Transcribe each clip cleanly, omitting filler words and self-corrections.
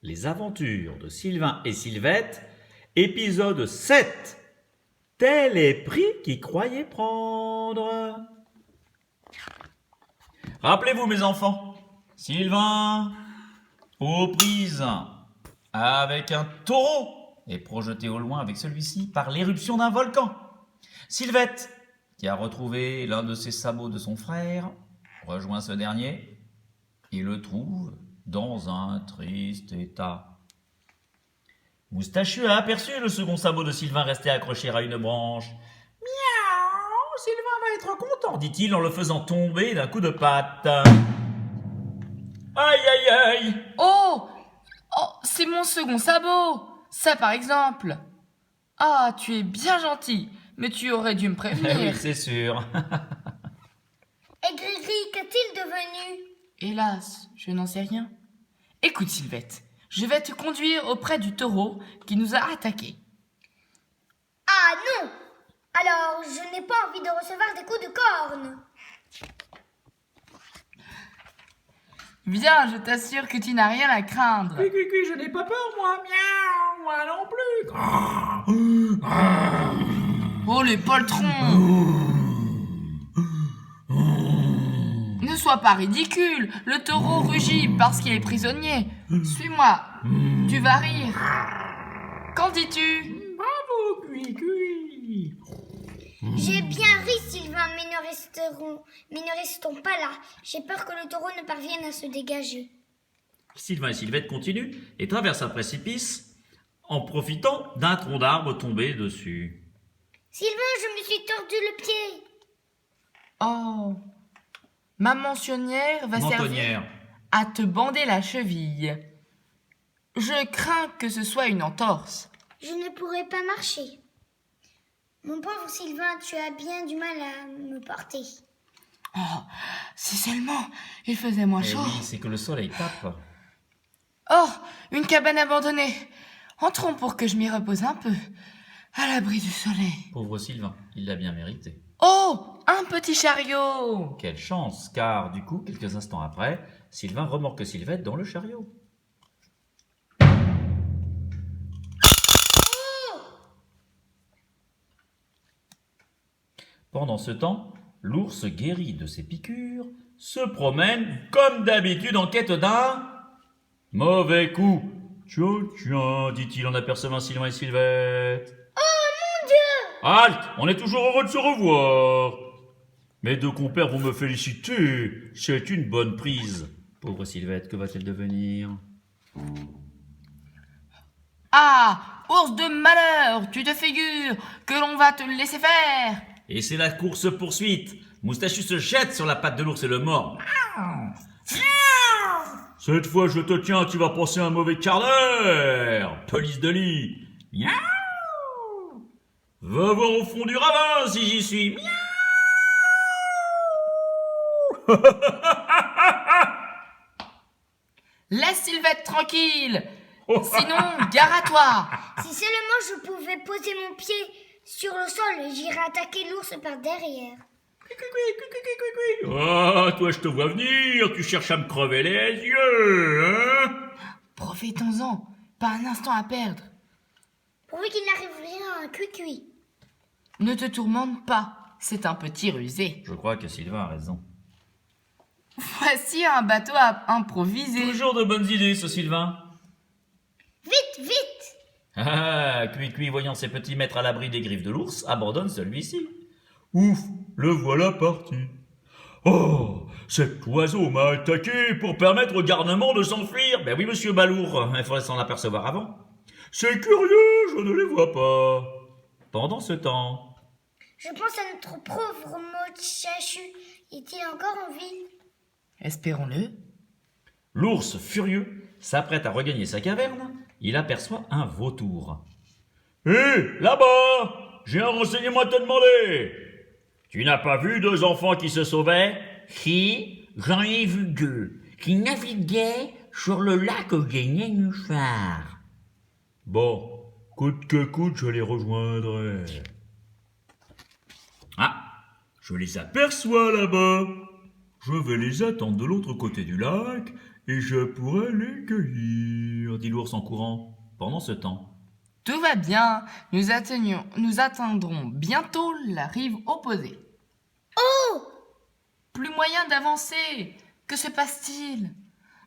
Les aventures de Sylvain et Sylvette, épisode 7. Tel est prix qu'ils croyaient prendre. Rappelez-vous mes enfants, Sylvain, aux prises avec un taureau est projeté au loin avec celui-ci par l'éruption d'un volcan. Sylvette, qui a retrouvé l'un de ses sabots de son frère, rejoint ce dernier et le trouve dans un triste état. Moustachu a aperçu le second sabot de Sylvain resté accroché à une branche. « Miaou, Sylvain va être content, dit-il en le faisant tomber d'un coup de patte. Aïe, aïe, aïe. Oh, c'est mon second sabot. Ça, par exemple. Ah, tu es bien gentil, mais tu aurais dû me prévenir. Oui, c'est sûr. Et Grigri, qu'est-il devenu? Hélas, je n'en sais rien. Écoute, Sylvette, je vais te conduire auprès du taureau qui nous a attaqués. Ah non! Alors, je n'ai pas envie de recevoir des coups de corne. Viens, je t'assure que tu n'as rien à craindre. Cui, je n'ai pas peur, moi. Miaou, moi non plus. Oh, les poltrons! Ne sois pas ridicule, le taureau rugit parce qu'il est prisonnier. Suis-moi, tu vas rire. Qu'en dis-tu? Bravo, Cui. J'ai bien ri, Sylvain, mais ne restons pas là. J'ai peur que le taureau ne parvienne à se dégager. Sylvain et Sylvette continuent et traversent un précipice en profitant d'un tronc d'arbre tombé dessus. Sylvain, je me suis tordu le pied. Oh, ma mentionnière va servir Mentonnière. à te bander la cheville. Je crains que ce soit une entorse. Je ne pourrai pas marcher. Mon pauvre Sylvain, tu as bien du mal à me porter. Oh, si seulement il faisait moins Eh chaud. oui, c'est que le soleil tape. Oh, une cabane abandonnée. Entrons pour que je m'y repose un peu, à l'abri du soleil. Pauvre Sylvain, il l'a bien mérité. Oh, un petit chariot. Quelle chance, car du coup, quelques instants après, Sylvain remorque Sylvette dans le chariot. Pendant ce temps, l'ours guéri de ses piqûres se promène comme d'habitude en quête d'un mauvais coup. Tiens, dit-il en apercevant Sylvain et Sylvette. Oh mon Dieu! Halte, on est toujours heureux de se revoir. Mes deux compères vont me féliciter. C'est une bonne prise. Pauvre Sylvette, que va-t-elle devenir? Ah, ours de malheur, tu te figures que l'on va te laisser faire. Et c'est la course-poursuite. Moustachu se jette sur la patte de l'ours et le mord. Cette fois, je te tiens, tu vas passer un mauvais quart d'heure. Police de lit. Miaou. Va voir au fond du ravin si j'y suis. Miaou. Laisse Sylvette tranquille. Sinon, gare à toi. Si seulement je pouvais poser mon pied sur le sol, j'irais attaquer l'ours par derrière. Ah, toi, je te vois venir. Tu cherches à me crever les yeux, hein? Profitons-en, pas un instant à perdre. Pourvu qu'il n'arrive rien à un cuicui. Ne te tourmente pas, c'est un petit rusé. Je crois que Sylvain a raison. Voici un bateau à improviser. Toujours de bonnes idées, ce Sylvain. Vite, vite! Ah, Cui, voyant ses petits maîtres à l'abri des griffes de l'ours, abandonne celui-ci. Ouf, le voilà parti. Oh, cet oiseau m'a attaqué pour permettre au garnement de s'enfuir. Ben oui, monsieur Balourd, il faudrait s'en apercevoir avant. C'est curieux, je ne les vois pas. Pendant ce temps... Je pense à notre pauvre Moustachu. Est-il encore en vie? Espérons-le. L'ours, furieux, s'apprête à regagner sa caverne. Il aperçoit un vautour. Hé, là-bas! J'ai un renseignement à te demander. Tu n'as pas vu deux enfants qui se sauvaient? Si, j'en ai vu deux, qui naviguaient sur le lac des nénuphars. Bon, coûte que coûte, je les rejoindrai. Ah, je les aperçois là-bas. Je vais les attendre de l'autre côté du lac et je pourrais les cueillir, dit l'ours en courant. Pendant ce temps, Tout va bien, nous atteindrons bientôt la rive opposée. Oh! Plus moyen d'avancer. Que se passe-t-il?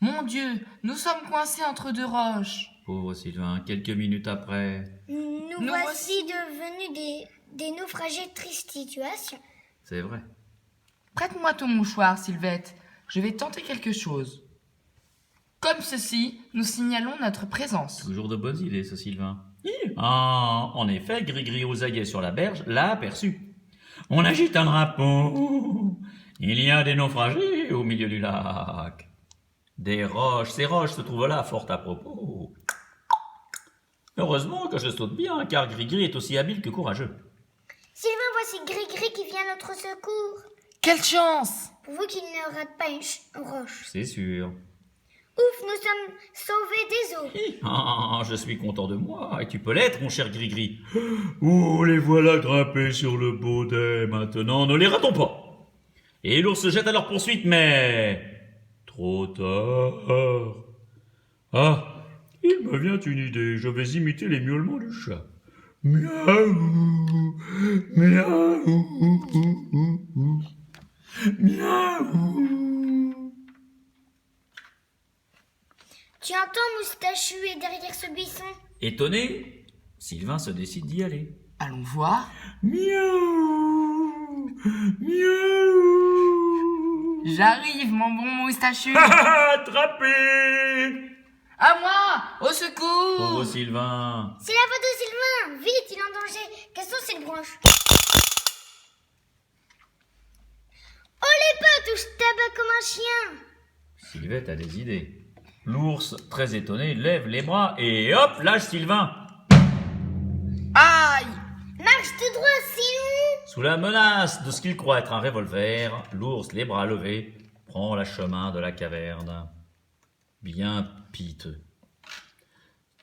Mon Dieu, nous sommes coincés entre deux roches. pauvre Sylvain, quelques minutes après, Nous voici devenus des naufragés de triste situation. c'est vrai. Prête-moi ton mouchoir, Sylvette. Je vais tenter quelque chose. Comme ceci, nous signalons notre présence. Toujours de bonnes idées, ce Sylvain. Ah, en effet, Gris-Gris aux aguets sur la berge l'a aperçu. On agite un drapeau. Il y a des naufragés au milieu du lac. Des roches, ces roches se trouvent là, fort à propos. Heureusement que je saute bien, car Gris-Gris est aussi habile que courageux. Sylvain, voici Gris-Gris qui vient à notre secours. Quelle chance! Pourvu qu'il ne rate pas une roche. C'est sûr. Ouf, nous sommes sauvés des eaux. Ah, je suis content de moi, et tu peux l'être, mon cher Gris-Gris. Oh, les voilà grimpés sur le baudet. Maintenant, ne les ratons pas. Et l'ours se jette à leur poursuite, mais... trop tard. Ah, il me vient une idée. Je vais imiter les miaulements du chat. Miaou, miaou, miaou. Tu entends, Moustachu est derrière ce buisson. Étonné, Sylvain se décide d'y aller. Allons voir. Miaou, miaou. J'arrive, mon bon moustachu. Attrapé. À moi! Au secours! Pauvre Sylvain. C'est la voix de Sylvain. Vite, il est en danger. Quelles sont ses branches? Oh les potes, où je tabac comme un chien. Sylvette a des idées. L'ours, très étonné, lève les bras et hop, lâche Sylvain. Aïe! Marche tout droit, Silou. Sous la menace de ce qu'il croit être un revolver, l'ours, les bras levés, prend le chemin de la caverne. Bien piteux.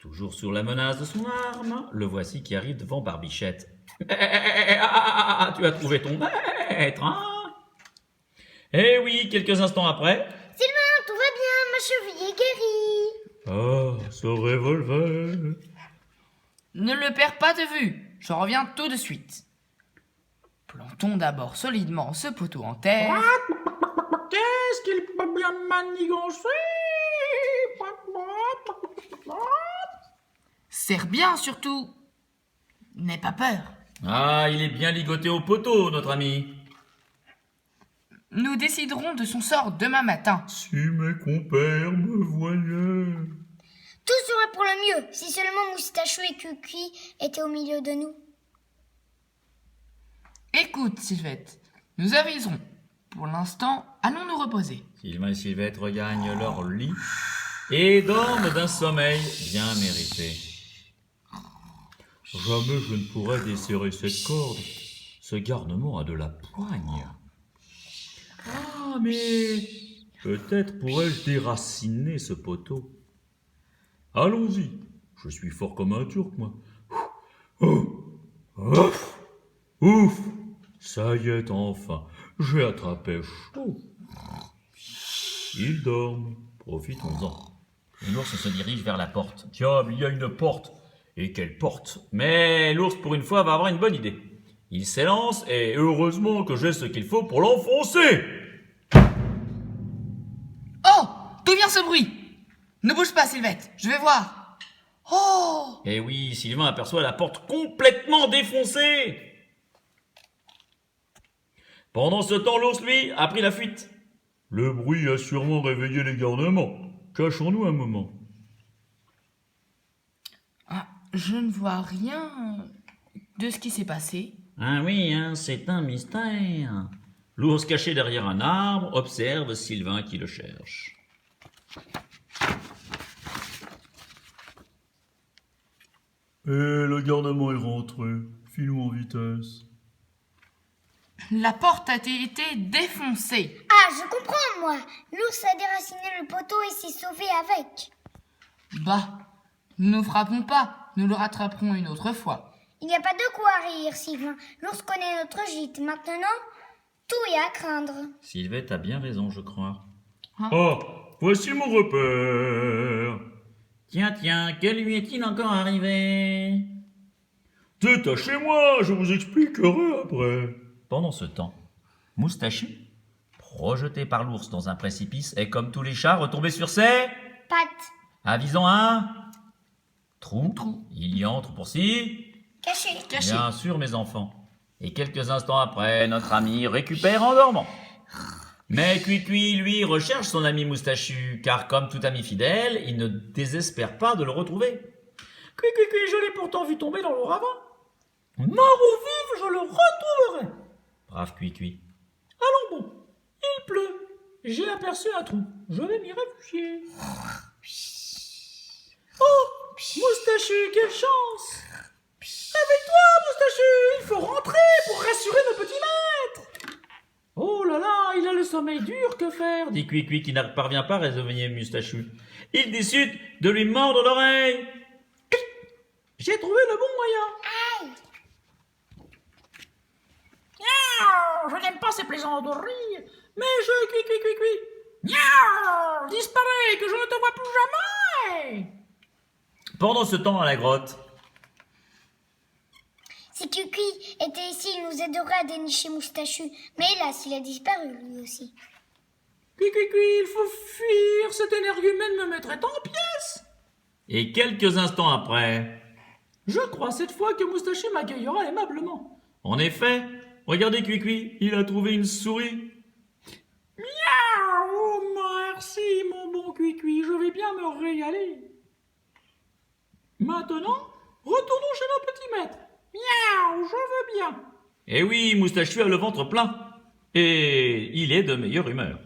Toujours sur la menace de son arme, le voici qui arrive devant Barbichette. Tu as trouvé ton maître, hein? Eh oui, quelques instants après. Sylvain, tout va bien, ma cheville est guérie. Ah, ce revolver. Ne le perds pas de vue. Je reviens tout de suite. Plantons d'abord solidement ce poteau en terre. Qu'est-ce qu'il peut bien manigancer? Serre bien surtout. N'aie pas peur. Ah, il est bien ligoté au poteau, notre ami. Nous déciderons de son sort demain matin. Si mes compères me voyaient. Tout serait pour le mieux, si seulement Moustachu et Cucuy étaient au milieu de nous. Écoute, Sylvette, nous aviserons. Pour l'instant, allons nous reposer. Sylvain et Sylvette regagnent leur lit et dorment d'un sommeil bien mérité. Jamais je ne pourrais desserrer cette corde. Ce garnement a de la poigne. Ah, mais peut-être pourrais-je déraciner ce poteau. Allons-y. Je suis fort comme un turc, moi. Ouf, ouf. Ça y est, enfin. J'ai attrapé chaud. Ils dorment. Profitons-en. L'ours se dirige vers la porte. Diable, il y a une porte. Et quelle porte! Mais l'ours, pour une fois, va avoir une bonne idée. Il s'élance et heureusement que j'ai ce qu'il faut pour l'enfoncer! Oh! D'où vient ce bruit? Ne bouge pas, Sylvette, je vais voir. Oh! Eh oui, Sylvain aperçoit la porte complètement défoncée! Pendant ce temps, l'ours, lui, a pris la fuite. Le bruit a sûrement réveillé les garnements. Cachons-nous un moment. Ah, je ne vois rien de ce qui s'est passé. Ah oui, hein, c'est un mystère. L'ours caché derrière un arbre observe Sylvain qui le cherche. Et le garnement est rentré. Filons en vitesse. La porte a été défoncée. Ah, je comprends, moi. L'ours a déraciné le poteau et s'est sauvé avec. Bah, nous ne frappons pas, nous le rattraperons une autre fois. Il n'y a pas de quoi rire, Sylvain. L'ours connaît notre gîte. Maintenant, tout est à craindre. Sylvette a bien raison, je crois. Hein? Oh, voici mon repère. Tiens, que lui est-il encore arrivé? Détachez-moi, je vous expliquerai après. Pendant ce temps, Moustachu, projeté par l'ours dans un précipice, est comme tous les chats retombé sur ses... Patte. Avisant un... Trou. Il y entre pour si... Caché. Caché. Bien sûr, mes enfants. Et quelques instants après, notre ami récupère en dormant. Mais Cuicui, lui, recherche son ami Moustachu, car comme tout ami fidèle, il ne désespère pas de le retrouver. Cuicui, je l'ai pourtant vu tomber dans le ravin. Mort ou vif, je le retrouverai. Brave Cuicui. Allons bon, il pleut. J'ai aperçu un trou. Je vais m'y réfugier. Oh, Moustachu, quelle chance! Réveille-toi, Moustachu! Il faut rentrer pour rassurer nos petits maîtres! Oh là là, il a le sommeil dur, que faire? Dit Cuicui qui ne parvient pas à réveiller Moustachu. Il décide de lui mordre l'oreille. J'ai trouvé le bon moyen. Miaou, je n'aime pas ces plaisanteries, mais je Cuicui. Miaou, disparais, que je ne te vois plus jamais! Pendant ce temps, à la grotte, Si Cuicui était ici, il nous aiderait à dénicher Moustachu. Mais hélas, il a disparu lui aussi. Cuicui, il faut fuir, cet énergumène me mettrait en pièces. Et quelques instants après, je crois cette fois que Moustachu m'accueillera aimablement. En effet, regardez Cuicui, il a trouvé une souris. Miaou, merci mon bon Cuicui, je vais bien me régaler. Maintenant, retournons chez nos petits maîtres. Miaou, je veux bien. Eh oui, Moustachu a le ventre plein. Et il est de meilleure humeur.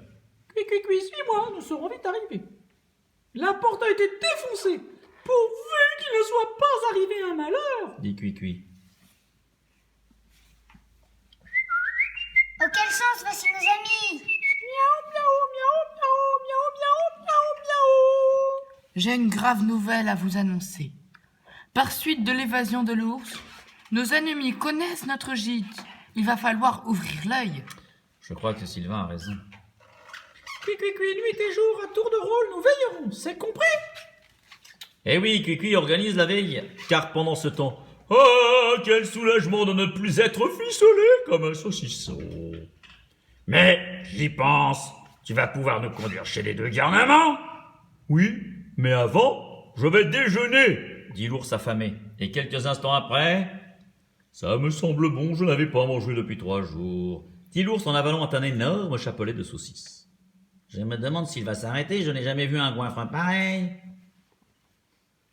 Cuicui, suis-moi, nous serons vite arrivés. La porte a été défoncée. Pourvu qu'il ne soit pas arrivé un malheur, dit Cuicui. Auquel sens voici nos amis? J'ai une grave nouvelle à vous annoncer. Par suite de l'évasion de l'ours, nos ennemis connaissent notre gîte. Il va falloir ouvrir l'œil. Je crois que Sylvain a raison. Cuicui, nuit et jour, à tour de rôle, nous veillerons, c'est compris? Eh oui, Cuicui organise la veille, car pendant ce temps... Ah, quel soulagement de ne plus être ficelé comme un saucisson. Mais j'y pense, tu vas pouvoir nous conduire chez les deux garnements? Oui, mais avant, je vais déjeuner, dit l'ours affamé. Et quelques instants après... Ça me semble bon, je n'avais pas mangé depuis 3 jours. Dit l'ours en avalant un énorme chapelet de saucisses. Je me demande s'il va s'arrêter, je n'ai jamais vu un goinfre pareil.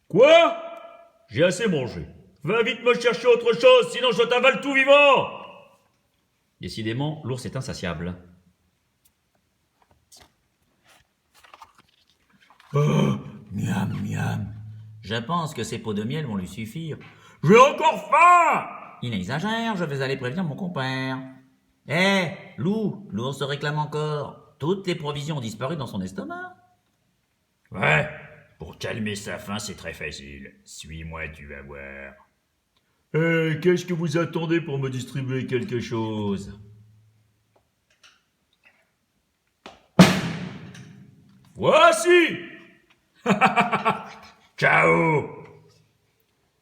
Quoi? J'ai assez mangé. Va vite me chercher autre chose, sinon je t'avale tout vivant. Décidément, l'ours est insatiable. Ah, Miam. Je pense que ces pots de miel vont lui suffire. j'ai encore faim. Il exagère, je vais aller prévenir mon compère. Hé, loup, l'ours se réclame encore. Toutes les provisions ont disparu dans son estomac. Ouais, pour calmer sa faim, c'est très facile. Suis-moi, tu vas voir. Qu'est-ce que vous attendez pour me distribuer quelque chose? Voici. Ciao.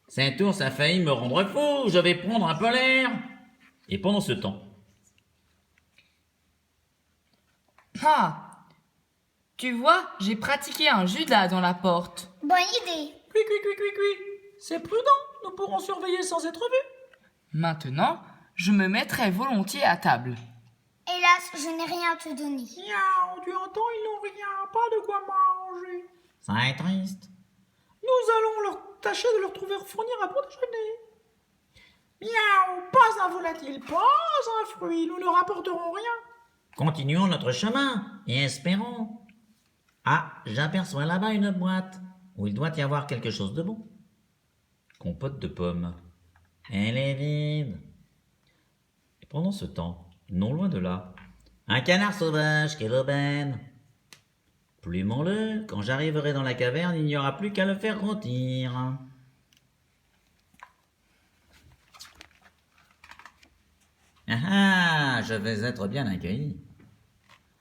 Cet ours a failli me rendre fou, je vais prendre un peu l'air. Et pendant ce temps, Ah! Tu vois, j'ai pratiqué un Judas dans la porte. Bonne idée. Cuicui. C'est prudent, nous pourrons surveiller sans être vus. Maintenant, je me mettrai volontiers à table. Hélas, je n'ai rien à te donner. Miaou, tu entends, ils n'ont rien, pas de quoi manger. Ça est triste. Nous allons leur tâcher de leur trouver fournir un bon déjeuner. Miaou, pas un volatile, pas un fruit, nous ne rapporterons rien. Continuons notre chemin et espérons. Ah, j'aperçois là-bas une boîte où il doit y avoir quelque chose de bon. Compote de pommes. Elle est vide. Et pendant ce temps, non loin de là, Un canard sauvage, quelle aubaine. plumons-le, Quand j'arriverai dans la caverne, il n'y aura plus qu'à le faire rôtir. Ah, je vais être bien accueilli.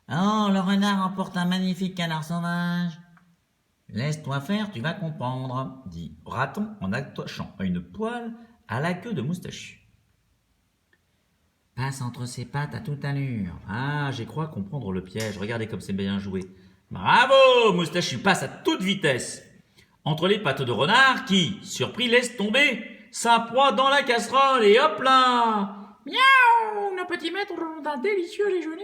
Oh, le renard emporte un magnifique canard sauvage. Laisse-toi faire, tu vas comprendre, dit Raton en attachant une poêle à la queue de Moustachu. Passe entre ses pattes à toute allure. Ah, j'ai crois comprendre le piège. Regardez comme c'est bien joué. Bravo, Moustachu passe à toute vitesse entre les pattes de renard qui, surpris, laisse tomber sa proie dans la casserole et hop là. Miaou, nos petits maîtres ont un délicieux déjeuner.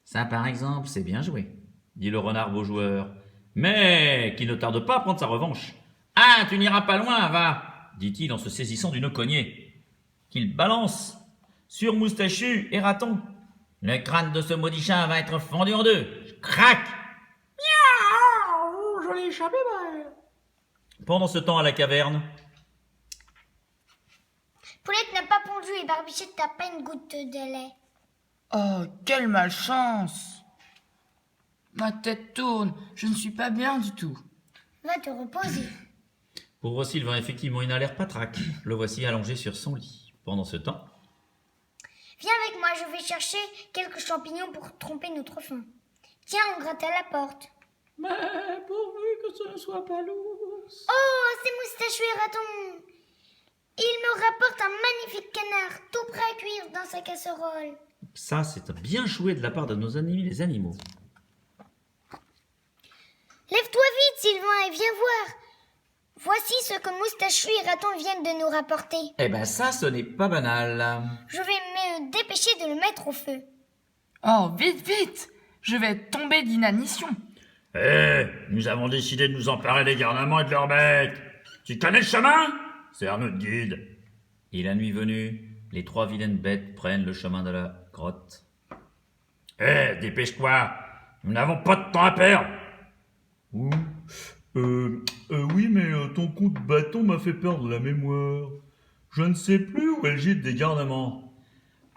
Ça, par exemple, c'est bien joué, dit le renard beau joueur, mais qui ne tarde pas à prendre sa revanche. Ah, tu n'iras pas loin, va, dit-il en se saisissant d'une cognée, qu'il balance sur Moustachu et Raton. Le crâne de ce maudit chat va être fendu en deux. Crac! Miaou, je l'ai échappé mal. Pendant ce temps, à la caverne, Poulette n'a pas pondu et Barbichette n'a pas une goutte de lait. Oh, quelle malchance! Ma tête tourne, je ne suis pas bien du tout. Va te reposer. Pauvre Sylvain, effectivement, il n'a l'air patraque. Le voici allongé sur son lit. Pendant ce temps, Viens avec moi, je vais chercher quelques champignons pour tromper notre faim. Tiens, on gratte à la porte. mais pourvu que ce ne soit pas lourd. Oh, c'est Moustachu et Raton. Il me rapporte un magnifique canard, tout prêt à cuire dans sa casserole. ça, c'est bien joué de la part de nos amis les animaux. Lève-toi vite, Sylvain, et viens voir. Voici ce que Moustachu et Raton viennent de nous rapporter. Eh ben ça, ce n'est pas banal. Je vais me dépêcher de le mettre au feu. Oh, vite, vite! Je vais tomber d'inanition. Nous avons décidé de nous emparer des garnements et de leurs bêtes. Tu connais le chemin? C'est à notre guide. Et la nuit venue, les trois vilaines bêtes prennent le chemin de la grotte. Dépêche-toi. Nous n'avons pas de temps à perdre. Oui, mais ton coup de bâton m'a fait perdre la mémoire. Je ne sais plus où est le gîte des garnements.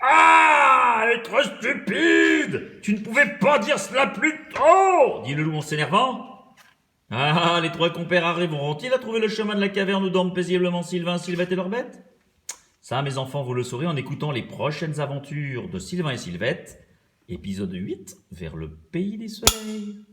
Ah, être stupide! Tu ne pouvais pas dire cela plus tôt! Dit le loup en s'énervant. Ah, les trois compères arriveront-ils à trouver le chemin de la caverne où dorment paisiblement Sylvain, Sylvette et leurs bêtes? Ça, mes enfants, vous le saurez en écoutant les prochaines aventures de Sylvain et Sylvette, épisode 8, vers le pays des soleils.